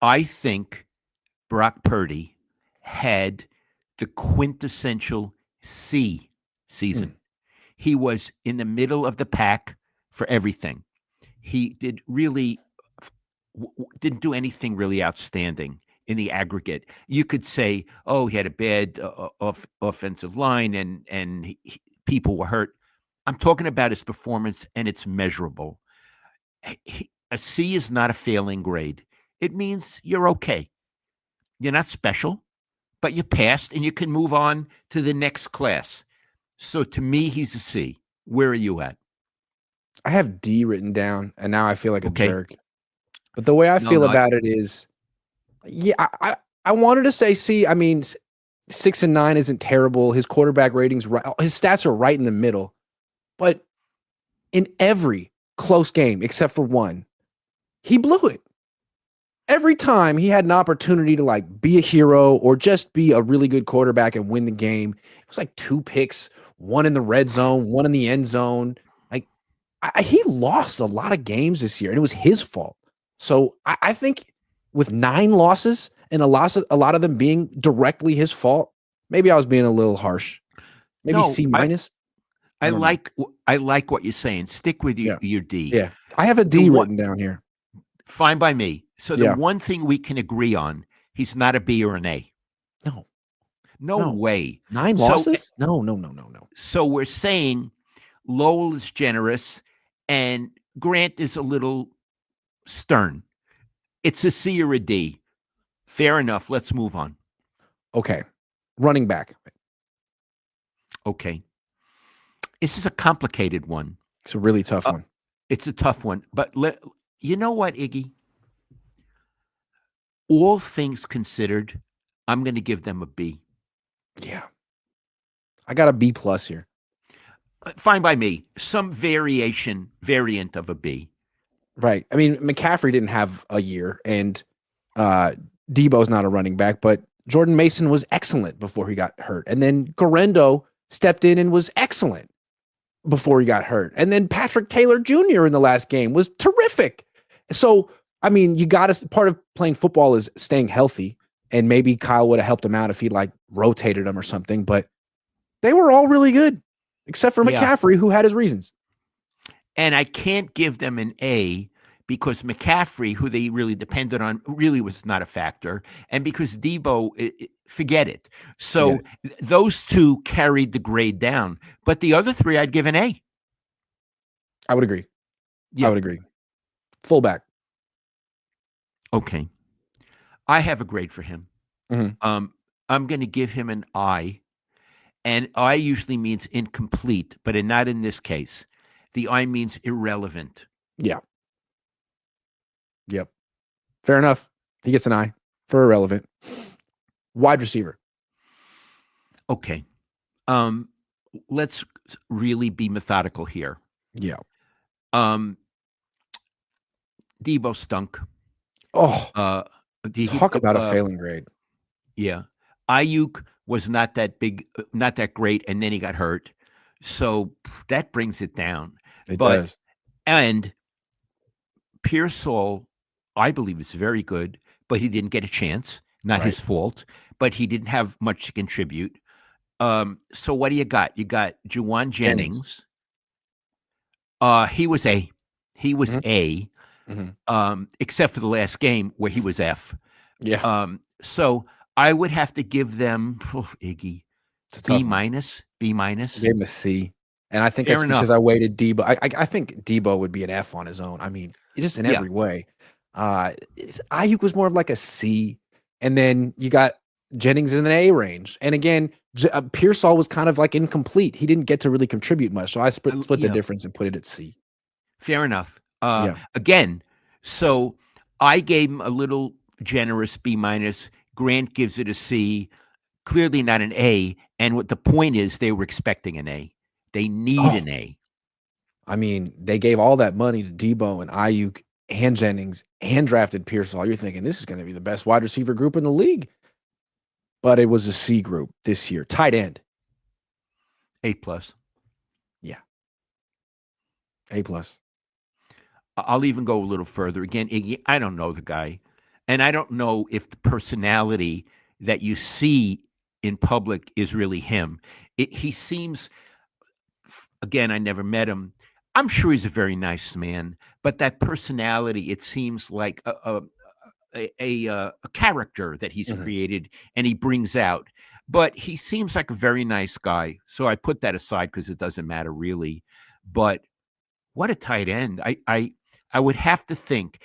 I think Brock Purdy had the quintessential C Mm, season. He was in the middle of the pack for everything. He didn't do anything really outstanding in the aggregate. You could say, "Oh, he had a bad offensive line, and people were hurt." I'm talking about his performance, and it's measurable. A C is not a failing grade. It means you're okay. You're not special, but you passed, and you can move on to the next class. So to me, he's a C. Where are you at? I have D written down, and now I feel like a Okay. jerk. But the way I No, feel no. about it is, yeah, I wanted to say C. I mean, 6 and 9 isn't terrible. His quarterback ratings, right, his stats are right in the middle. But in every close game, except for one, he blew it. Every time he had an opportunity to like be a hero or just be a really good quarterback and win the game, it was like 2 picks, one in the red zone, one in the end zone. Like he lost a lot of games this year, and it was his fault. So I think with 9 losses and a lot of them being directly his fault, maybe I was being a little harsh. Maybe No, C minus. I I don't know. like I like what you're saying. Stick with Yeah, your D. yeah. I have a The D one written down here. Fine by me. So the Yeah. one thing we can agree on, he's not a B or an A. No, No no. way. Nine So losses? No, no, no, no, no. so we're saying Lowell is generous and Grant is a little stern. It's a C or a D. Fair enough. Let's move on. Okay. Running back. Okay. This is a complicated one. It's a really tough Uh, one. it's a tough one, but you know what, Iggy? All things considered, I'm going to give them a B. Yeah. I got a B plus here. Fine by me. Some variant of a B. Right. I mean, McCaffrey didn't have a year, and uh Debo's not a running back, but Jordan Mason was excellent before he got hurt. And then Garendo stepped in and was excellent before he got hurt. And then Patrick Taylor Jr. in the last game was terrific. So, I mean, you got to, part of playing football is staying healthy. And maybe Kyle would have helped him out if he like rotated him or something. But they were all really good, except for Yeah. McCaffrey, who had his reasons. And I can't give them an A because McCaffrey, who they really depended on, really was not a factor. And because Debo, forget it. Forget So it. those two carried the grade down. But the other three, I'd give an A. I would agree. I Yeah. would agree. Fullback. Okay. I have a grade for him. Mhm. I'm going to give him an I. And I usually means incomplete, but not in this case. The I means irrelevant. Yeah. Yep. Fair enough. He gets an I for irrelevant. Wide receiver. Okay. Let's really be methodical here. Yeah. Um, Debo stunk. Oh, Uh, talk about a failing grade. yeah. Ayuk was not that big, not that great, and then he got hurt. So that brings it down. It But does. and Pearsall, I believe, is very good, but he didn't get a chance. Not Right. his fault, but he didn't have much to contribute. So what do you got? You got Juwan Jennings. Jennings. He was A. He was Mhm. A. Mhm. Except for the last game where he was F. Yeah. So I would have to give them Iggy It's a B tough one. minus, B I minus. gave him a C. And I think Fair that's because enough. I weighted Debo. I think Debo would be an F on his own. I mean, just in Yeah, every way. Ayuk was more of like a C. And then you got Jennings in an A range. And again, Pearsall was kind of like incomplete. He didn't get to really contribute much. So I split the yeah. difference and put it at C. Fair enough. Yeah. Again, so I gave him a little generous B minus. Grant gives it a C. Clearly not an A. And what the point is, they were expecting an A. They need Oh, an A. I mean, they gave all that money to Debo and Ayuk and Jennings and drafted Pearsall. You're thinking this is going to be the best wide receiver group in the league. But it was a C group this year. Tight end. A plus. Yeah. A plus. I'll even go a little further. Again, Iggy, I don't know the guy. And I don't know if the personality that you see in public is really him. He seems, again, I never met him. I'm sure he's a very nice man, but that personality, it seems like a character that he's Mhm. created and he brings out. But he seems like a very nice guy. So I put that aside because it doesn't matter really. But what a tight end. I would have to think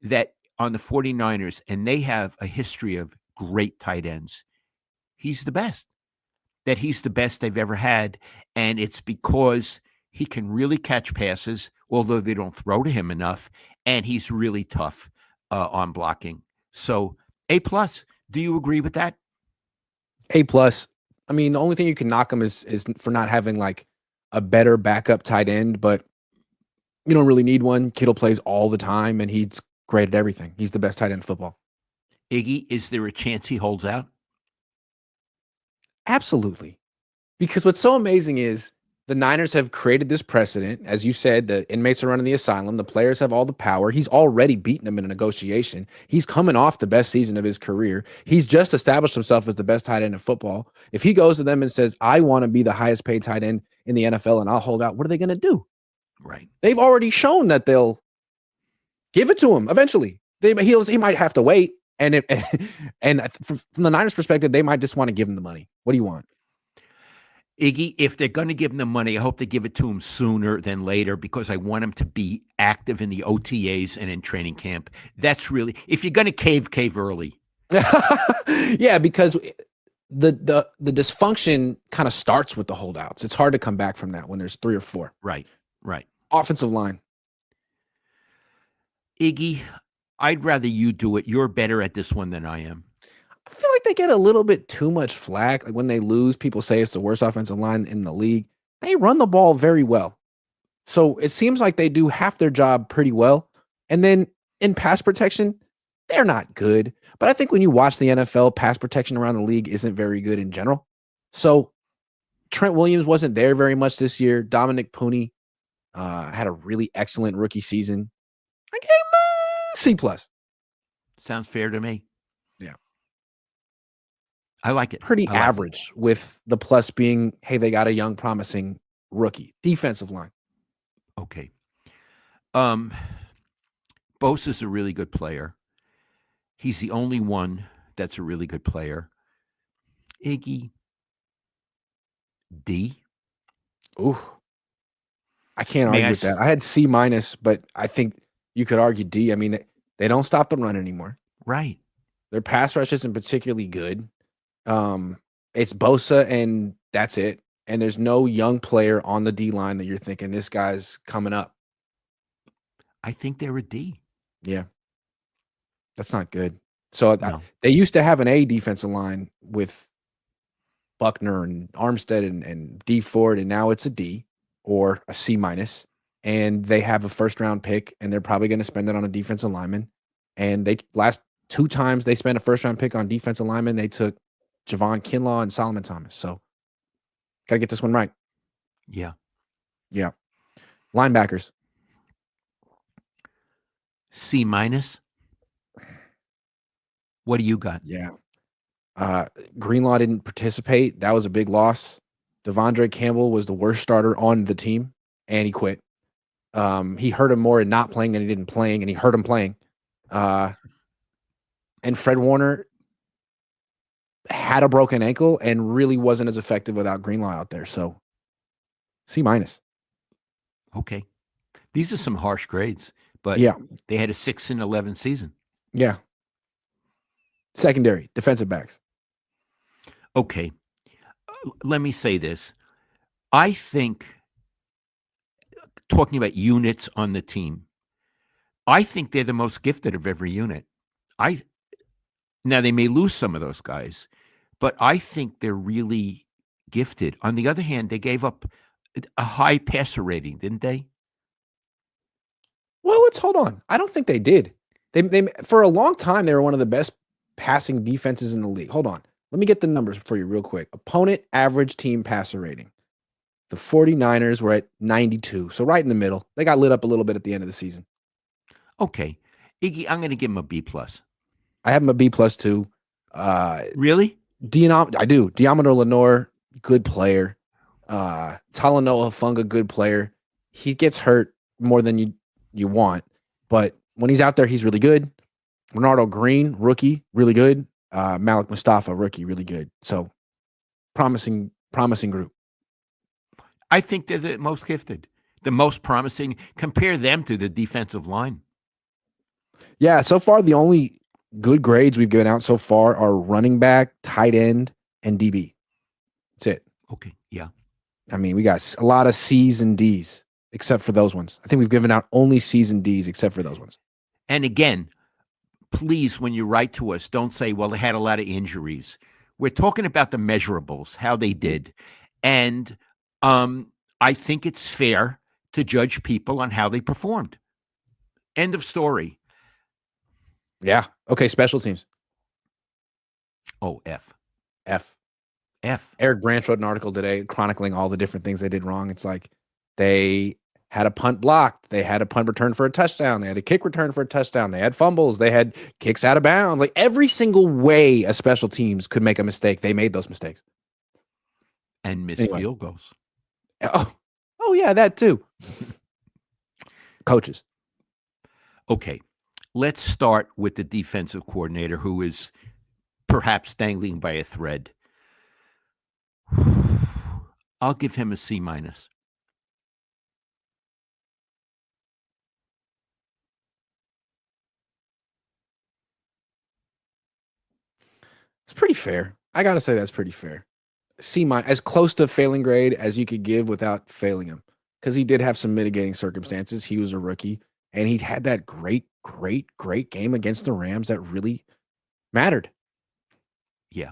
that on the 49ers, and they have a history of great tight ends, he's the best. That he's the best they've ever had. And it's because he can really catch passes, although they don't throw to him enough. And he's really tough on blocking. So A plus. Do you agree with that? A plus. I mean, the only thing you can knock him is for not having like a better backup tight end, but you don't really need one. Kittle plays all the time, and he's great at everything. He's the best tight end in football. Iggy, is there a chance he holds out? Absolutely. Because what's so amazing is the Niners have created this precedent. As you said, the inmates are running the asylum. The players have all the power. He's already beaten them in a negotiation. He's coming off the best season of his career. He's just established himself as the best tight end in football. If he goes to them and says, I want to be the highest paid tight end in the NFL and I'll hold out, what are they going to do? Right. They've already shown that they'll give it to him eventually. He might have to wait. And from the Niners' perspective, they might just want to give him the money. What do you want? Iggy, if they're going to give him the money, I hope they give it to him sooner than later because I want him to be active in the OTAs and in training camp. That's really, if you're going to cave early. Yeah, because the dysfunction kind of starts with the holdouts. It's hard to come back from that when there's 3 or 4. Right. Offensive line. Iggy, I'd rather you do it. You're better at this one than I am. I feel like they get a little bit too much flack. Like when they lose, people say it's the worst offensive line in the league. They run the ball very well. So it seems like they do half their job pretty well. And then in pass protection, they're not good. But I think when you watch the NFL, pass protection around the league isn't very good in general. So Trent Williams wasn't there very much this year. Dominic Pooney had a really excellent rookie season. I gave him a C plus. Sounds fair to me. Yeah. I like it. Pretty I like average with the plus being, hey, they got a young, promising rookie. Defensive line. it. Okay. Bosa's a really good player. He's the only one that's a really good player. Iggy, D. Ooh. I can't May argue I with that. I had C minus, but I think you could argue D. I mean, they don't stop the run anymore. Right. Their pass rush isn't particularly good. It's Bosa and that's it. And there's no young player on the D line that you're thinking this guy's coming up. I think they're a D. Yeah. That's not good. So No. they used to have an A defensive line with Buckner and Armstead and D Ford, and now it's a D or a C minus. And they have a first round pick, and they're probably going to spend it on a defensive lineman. And they last 2 times they spent a first round pick on defensive lineman, they took Javon Kinlaw and Solomon Thomas. So got to get this one right. Yeah. Yeah. Linebackers. C minus. What do you got? Yeah. Greenlaw didn't participate. That was a big loss. Devondre Campbell was the worst starter on the team, and he quit. He hurt him more in not playing than he did in playing, and he hurt him playing. And Fred Warner had a broken ankle and really wasn't as effective without Greenlaw out there. So C minus. Okay. These are some harsh grades, but Yeah. they had a 6-11 season. Yeah. Secondary, defensive backs. Okay. Let me say this. I think, talking about units on the team, I think they're the most gifted of every unit. Now they may lose some of those guys, but I think they're really gifted. On the other hand, they gave up a high passer rating, didn't they? Well, let's hold on. I don't think they did. They for a long time they were one of the best passing defenses in the league. Hold on. Let me get the numbers for you real quick. Opponent average team passer rating. The 49ers were at 92, so right in the middle. They got lit up a little bit at the end of the season. Okay. Iggy, I'm going to give them a B plus. I have him a B plus too. Really? I do. Diamondo Lenore, good player. Talanoa Funga, good player. He gets hurt more than you want, but when he's out there, he's really good. Ronaldo Green, rookie, really good. Malik Mustafa, rookie, really good. So promising group. I think they're the most gifted, the most promising. Compare them to the defensive line. Yeah, so far the only good grades we've given out so far are running back, tight end, and DB. That's it. Okay, yeah. I mean, we got a lot of C's and D's, except for those ones. I think we've given out only C's and D's, except for those ones. And again, please, when you write to us, don't say, well, they had a lot of injuries. We're talking about the measurables, how they did. And I think it's fair to judge people on how they performed. End of story. Yeah. Okay, special teams. Oh, F. Eric Branch wrote an article today chronicling all the different things they did wrong. It's like they had a punt blocked. They had a punt return for a touchdown. They had a kick return for a touchdown. They had fumbles. They had kicks out of bounds. Like every single way a special teams could make a mistake, they made those mistakes. And missed field goals. Oh yeah, that too. Coaches. Okay, let's start with the defensive coordinator, who is perhaps dangling by a thread. I'll give him a C minus. It's pretty fair. I gotta say that's pretty fair. C minus, as close to failing grade as you could give without failing him, because he did have some mitigating circumstances. He was a rookie, and he had that great game against the Rams that really mattered. Yeah.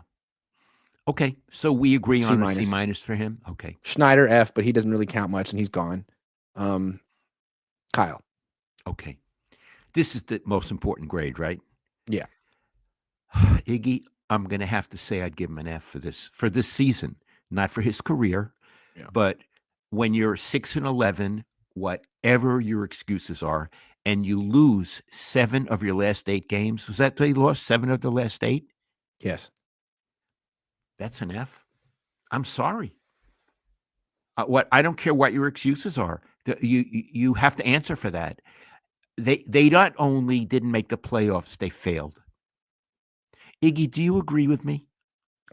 Okay, so we agree C on minus. a C minus for him. Okay. Schneider F, but he doesn't really count much, and he's gone. Kyle. Okay. This is the most important grade, right? Yeah. Iggy, I'm going to have to say I'd give him an F for this season, not for his career, but when you're 6-11, whatever your excuses are, and you lose 7 of your last 8 games. Was that they lost 7 of the last 8? Yes. That's an F. I'm sorry. I don't care what your excuses are. You have to answer for that. They not only didn't make the playoffs, they failed. Iggy, do you agree with me?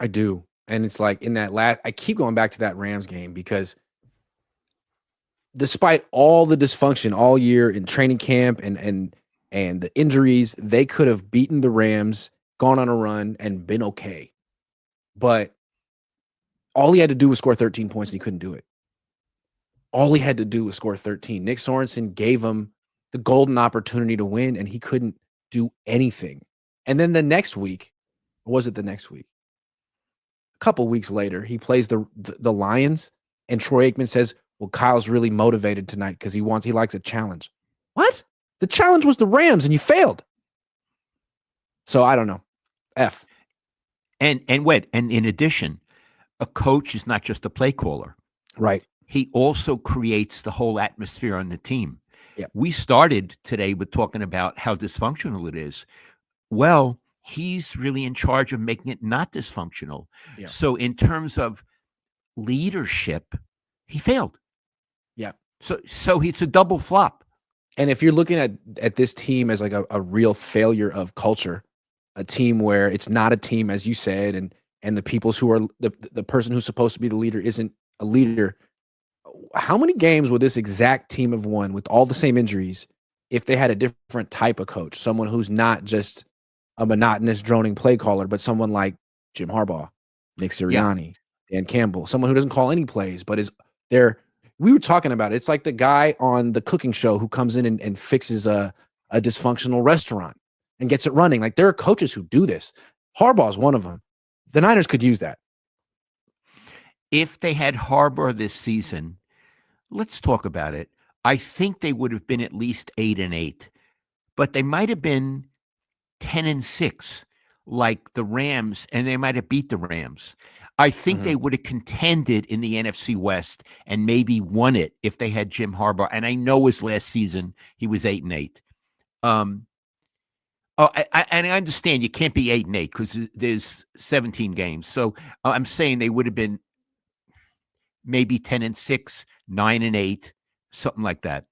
I do. And it's like in that I keep going back to that Rams game because despite all the dysfunction all year in training camp and the injuries, they could have beaten the Rams, gone on a run, and been okay. But all he had to do was score 13 points, and he couldn't do it. All he had to do was score 13. Nick Sorensen gave him the golden opportunity to win, and he couldn't do anything. And then the next week, or was it the next week? A couple weeks later, he plays the Lions, and Troy Aikman says, well, Kyle's really motivated tonight because he likes a challenge. What? The challenge was the Rams, and you failed. So I don't know. F. And in addition, a coach is not just a play caller. Right. He also creates the whole atmosphere on the team. Yeah. We started today with talking about how dysfunctional it is. Well, he's really in charge of making it not dysfunctional. Yeah. So in terms of leadership, he failed. Yeah. So it's a double flop. And if you're looking at this team as like a real failure of culture, a team where it's not a team, as you said, and the peoples who are the person who's supposed to be the leader isn't a leader, how many games would this exact team have won with all the same injuries if they had a different type of coach, someone who's not just a monotonous droning play caller, but someone like Jim Harbaugh, Nick Sirianni, Dan Campbell, someone who doesn't call any plays, but is there. We were talking about it. It's like the guy on the cooking show who comes in and fixes a dysfunctional restaurant and gets it running. Like there are coaches who do this. Harbaugh's one of them. The Niners could use that. If they had Harbaugh this season, let's talk about it. I think they would have been at least 8-8, but they might have been 10-6, like the Rams, and they might have beat the Rams. I think they would have contended in the NFC West and maybe won it if they had Jim Harbaugh. And I know his last season he was 8-8. Oh, and I understand you can't be 8-8 because there's 17 games. So I'm saying they would have been maybe 10-6, 9-8, something like that.